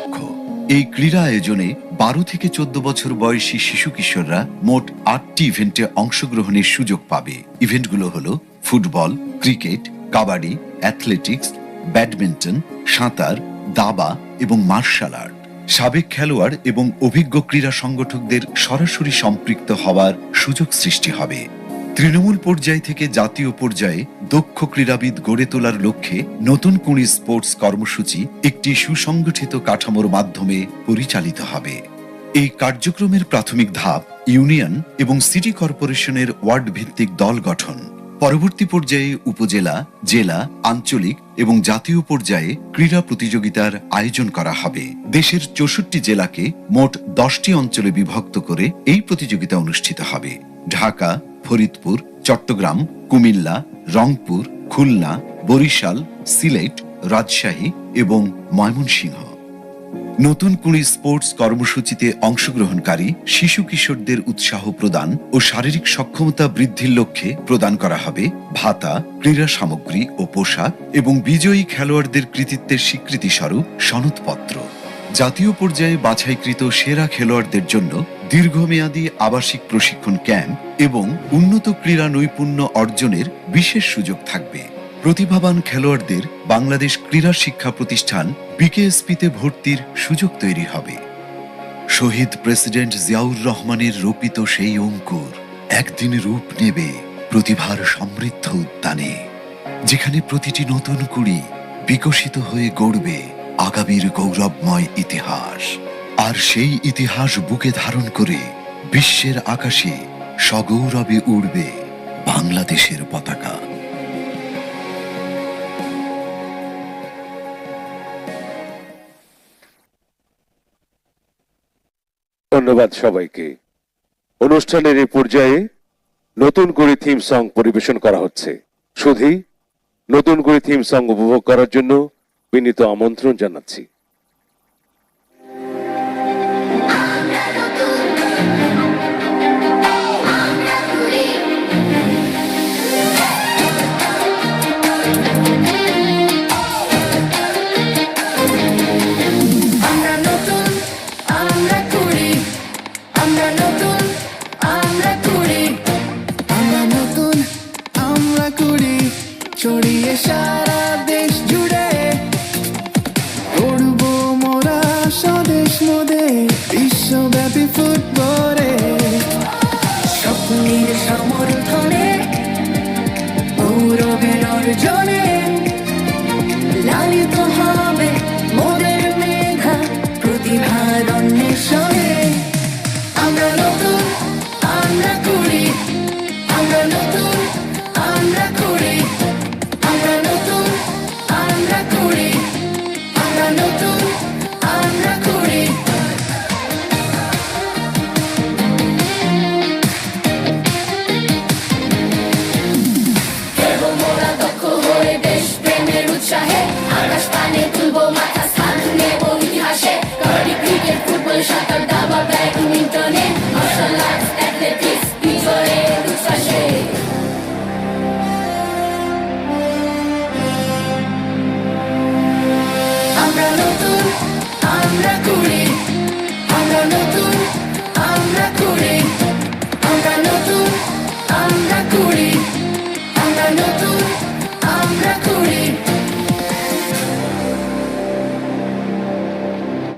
লক্ষ্য। এই ক্রীড়া আয়োজনে 12 থেকে 14 বছর বয়সী শিশু কিশোররা মোট 8টি ইভেন্টে অংশগ্রহণের সুযোগ পাবে। ইভেন্টগুলো হলো football, cricket, kabaddi, athletics, badminton, সাঁতার, দাবা এবং মার্শাল আর্ট। সাবেক খেলোয়াড় এবং অভিজ্ঞ ক্রীড়া সংগঠকদের সরাসরি সম্পৃক্ত হওয়ার সুযোগ সৃষ্টি হবে। তৃণমূল পর্যায় থেকে জাতীয় পর্যায়ে দক্ষ ক্রীড়াবিদ গড়ে তোলার লক্ষ্যে নতুন কুড়ি স্পোর্টস কর্মসূচি একটি সুসংগঠিত কাঠামোর মাধ্যমে পরিচালিত হবে। এই কার্যক্রমের প্রাথমিক ধাপ ইউনিয়ন এবং সিটি কর্পোরেশনের ওয়ার্ড ভিত্তিক দল গঠন। পরবর্তী পর্যায়ে উপজেলা, জেলা, আঞ্চলিক এবং জাতীয় পর্যায়ে ক্রীড়া প্রতিযোগিতার আয়োজন করা হবে। দেশের 64 জেলাকে মোট 10টি অঞ্চলে বিভক্ত করে এই প্রতিযোগিতা অনুষ্ঠিত হবে। ঢাকা, ফরিদপুর, চট্টগ্রাম, কুমিল্লা, রংপুর, খুলনা, বরিশাল, সিলেট, রাজশাহী এবং ময়মনসিংহ। নতুন কুড়ি স্পোর্টস কর্মসূচিতে অংশগ্রহণকারী শিশু কিশোরদের উৎসাহ প্রদান ও শারীরিক সক্ষমতা বৃদ্ধির লক্ষ্যে প্রদান করা হবে ভাতা, ক্রীড়া সামগ্রী ও পোশাক এবং বিজয়ী খেলোয়াড়দের কৃতিত্বের স্বীকৃতি স্বরূপ সনদপত্র। জাতীয় পর্যায়ে বাছাইকৃত সেরা খেলোয়াড়দের জন্য দীর্ঘমেয়াদী আবাসিক প্রশিক্ষণ ক্যাম্প এবং উন্নত ক্রীড়া নৈপুণ্য অর্জনের বিশেষ সুযোগ থাকবে। প্রতিভাবান খেলোয়াড়দের বাংলাদেশ ক্রীড়া শিক্ষা প্রতিষ্ঠান বিকেএসপিতে ভর্তির সুযোগ তৈরি হবে। শহীদ প্রেসিডেন্ট জিয়াউর রহমানের রোপিত সেই অঙ্কুর একদিন রূপ নেবে প্রতিভার সমৃদ্ধ উদ্যানে, যেখানে প্রতিটি নতুন কুড়ি বিকশিত হয়ে গড়বে আগামীর গৌরবময় ইতিহাস। আর সেই ইতিহাস বুকে ধারণ করে বিশ্বের আকাশে সগৌরবে উড়বে বাংলাদেশের পতাকা। ধন্যবাদ সবাইকে। অনুষ্ঠানের এই পর্যায়ে নতুন করে থিম সং পরিবেশন করা হচ্ছে। শুধুই নতুন করে থিম সং উপভোগ করার জন্য বিনীত আমন্ত্রণ জানাচ্ছি। ছড়িয়ে সারা দেশ জুড়ে উড়বো মোরা স্বদেশ মোদে বিশ্বব্যাপী ফুটবলে। স্বপ্নের সমর্থনে গৌরবের অর্জনে লালিত হবে মোদের মেধা প্রতিভার অন্বেষণে। আমরা নতুন, আমরা কুড়ি, আমরা নতুন, আমরা কুড়ি, আমরা নতুন, আমরা কুড়ি, আমরা নতুন, আমরা কুড়ি। খেলবো মোরা দক্ষ হয়ে দেশ প্রেমের উৎসাহে, আকাশ পানে তুলবো মাথা, স্থান নেবো ইতিহাসে। কাবাডি, ক্রিকেট, ফুটবল, সাঁতার